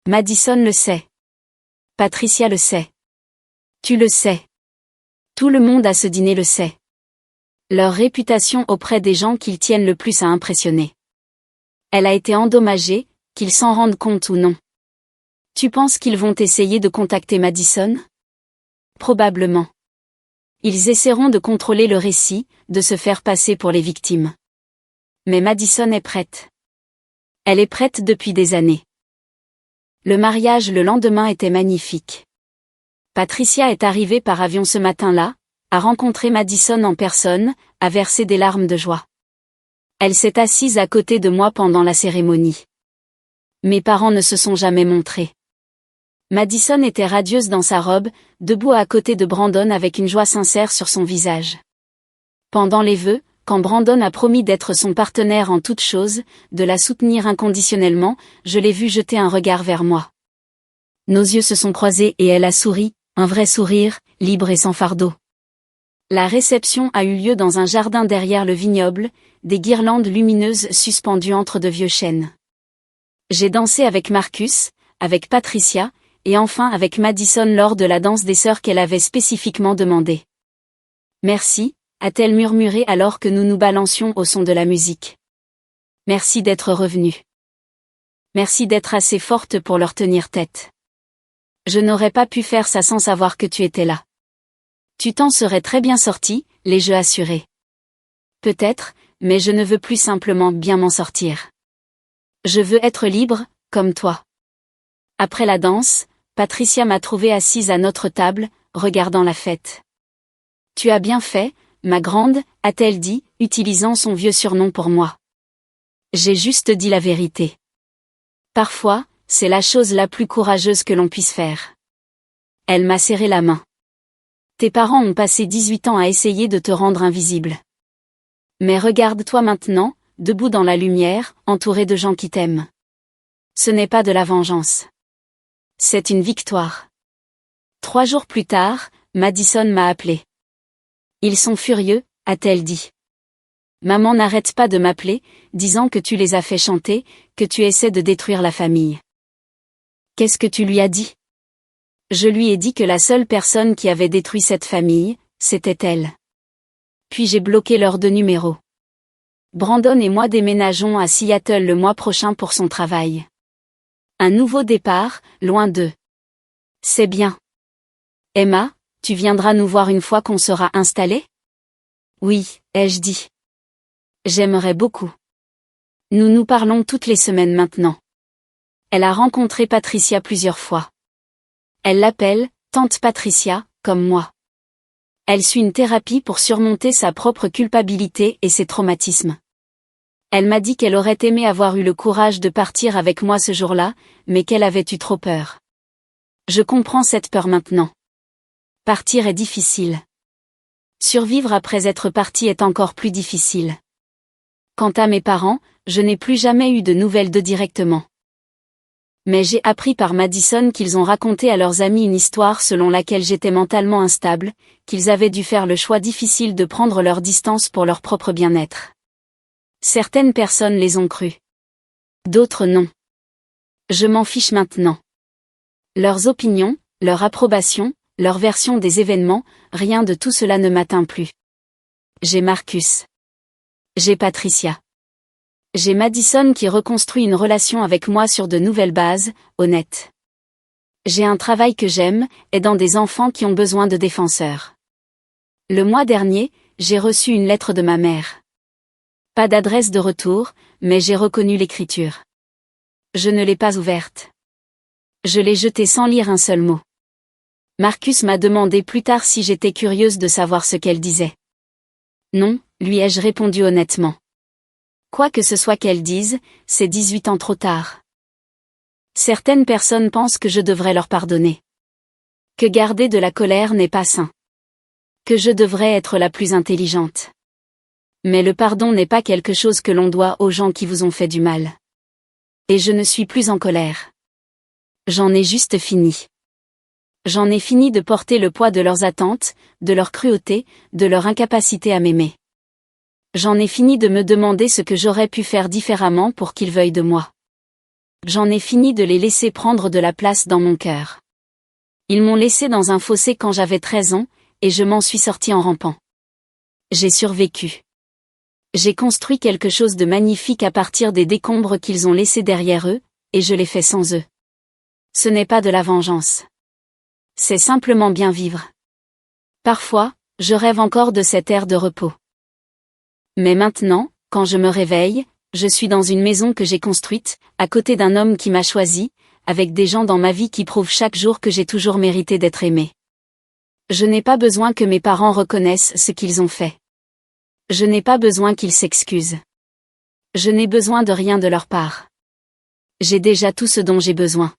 Madison le sait. Patricia le sait. Tu le sais. Tout le monde à ce dîner le sait. Leur réputation auprès des gens qu'ils tiennent le plus à impressionner. Elle a été endommagée, qu'ils s'en rendent compte ou non. Tu penses qu'ils vont essayer de contacter Madison? Probablement. Ils essaieront de contrôler le récit, de se faire passer pour les victimes. Mais Madison est prête. Elle est prête depuis des années. Le mariage le lendemain était magnifique. Patricia est arrivée par avion ce matin-là, a rencontré Madison en personne, a versé des larmes de joie. Elle s'est assise à côté de moi pendant la cérémonie. Mes parents ne se sont jamais montrés. Madison était radieuse dans sa robe, debout à côté de Brandon avec une joie sincère sur son visage. Pendant les vœux, quand Brandon a promis d'être son partenaire en toutes choses, de la soutenir inconditionnellement, je l'ai vu jeter un regard vers moi. Nos yeux se sont croisés et elle a souri, un vrai sourire, libre et sans fardeau. La réception a eu lieu dans un jardin derrière le vignoble, des guirlandes lumineuses suspendues entre de vieux chênes. J'ai dansé avec Marcus, avec Patricia, et enfin avec Madison lors de la danse des sœurs qu'elle avait spécifiquement demandée. Merci, a-t-elle murmuré alors que nous nous balancions au son de la musique. Merci d'être revenue. Merci d'être assez forte pour leur tenir tête. Je n'aurais pas pu faire ça sans savoir que tu étais là. Tu t'en serais très bien sorti, l'ai-je assuré. Peut-être, mais je ne veux plus simplement bien m'en sortir. Je veux être libre, comme toi. Après la danse, Patricia m'a trouvée assise à notre table, regardant la fête. Tu as bien fait, ma grande, a-t-elle dit, utilisant son vieux surnom pour moi. J'ai juste dit la vérité. Parfois, c'est la chose la plus courageuse que l'on puisse faire. Elle m'a serré la main. Tes parents ont passé 18 ans à essayer de te rendre invisible. Mais regarde-toi maintenant, debout dans la lumière, entouré de gens qui t'aiment. Ce n'est pas de la vengeance. C'est une victoire. 3 jours plus tard, Madison m'a appelé. Ils sont furieux, a-t-elle dit. Maman n'arrête pas de m'appeler, disant que tu les as fait chanter, que tu essaies de détruire la famille. Qu'est-ce que tu lui as dit? Je lui ai dit que la seule personne qui avait détruit cette famille, c'était elle. Puis j'ai bloqué leurs 2 numéros. Brandon et moi déménageons à Seattle le mois prochain pour son travail. Un nouveau départ, loin d'eux. C'est bien. Emma, tu viendras nous voir une fois qu'on sera installé? Oui, ai-je dit. J'aimerais beaucoup. Nous nous parlons toutes les semaines maintenant. Elle a rencontré Patricia plusieurs fois. Elle l'appelle tante Patricia, comme moi. Elle suit une thérapie pour surmonter sa propre culpabilité et ses traumatismes. Elle m'a dit qu'elle aurait aimé avoir eu le courage de partir avec moi ce jour-là, mais qu'elle avait eu trop peur. Je comprends cette peur maintenant. Partir est difficile. Survivre après être parti est encore plus difficile. Quant à mes parents, je n'ai plus jamais eu de nouvelles d'eux directement. Mais j'ai appris par Madison qu'ils ont raconté à leurs amis une histoire selon laquelle j'étais mentalement instable, qu'ils avaient dû faire le choix difficile de prendre leur distance pour leur propre bien-être. Certaines personnes les ont crues. D'autres non. Je m'en fiche maintenant. Leurs opinions, leur approbation, leur version des événements, rien de tout cela ne m'atteint plus. J'ai Marcus. J'ai Patricia. J'ai Madison qui reconstruit une relation avec moi sur de nouvelles bases, honnêtes. J'ai un travail que j'aime, aidant des enfants qui ont besoin de défenseurs. Le mois dernier, j'ai reçu une lettre de ma mère. Pas d'adresse de retour, mais j'ai reconnu l'écriture. Je ne l'ai pas ouverte. Je l'ai jetée sans lire un seul mot. Marcus m'a demandé plus tard si j'étais curieuse de savoir ce qu'elle disait. Non, lui ai-je répondu honnêtement. Quoi que ce soit qu'elle dise, c'est 18 ans trop tard. Certaines personnes pensent que je devrais leur pardonner. Que garder de la colère n'est pas sain. Que je devrais être la plus intelligente. Mais le pardon n'est pas quelque chose que l'on doit aux gens qui vous ont fait du mal. Et je ne suis plus en colère. J'en ai juste fini. J'en ai fini de porter le poids de leurs attentes, de leur cruauté, de leur incapacité à m'aimer. J'en ai fini de me demander ce que j'aurais pu faire différemment pour qu'ils veuillent de moi. J'en ai fini de les laisser prendre de la place dans mon cœur. Ils m'ont laissé dans un fossé quand j'avais 13 ans, et je m'en suis sorti en rampant. J'ai survécu. J'ai construit quelque chose de magnifique à partir des décombres qu'ils ont laissés derrière eux, et je l'ai fait sans eux. Ce n'est pas de la vengeance. C'est simplement bien vivre. Parfois, je rêve encore de cet air de repos. Mais maintenant, quand je me réveille, je suis dans une maison que j'ai construite, à côté d'un homme qui m'a choisi, avec des gens dans ma vie qui prouvent chaque jour que j'ai toujours mérité d'être aimé. Je n'ai pas besoin que mes parents reconnaissent ce qu'ils ont fait. Je n'ai pas besoin qu'ils s'excusent. Je n'ai besoin de rien de leur part. J'ai déjà tout ce dont j'ai besoin.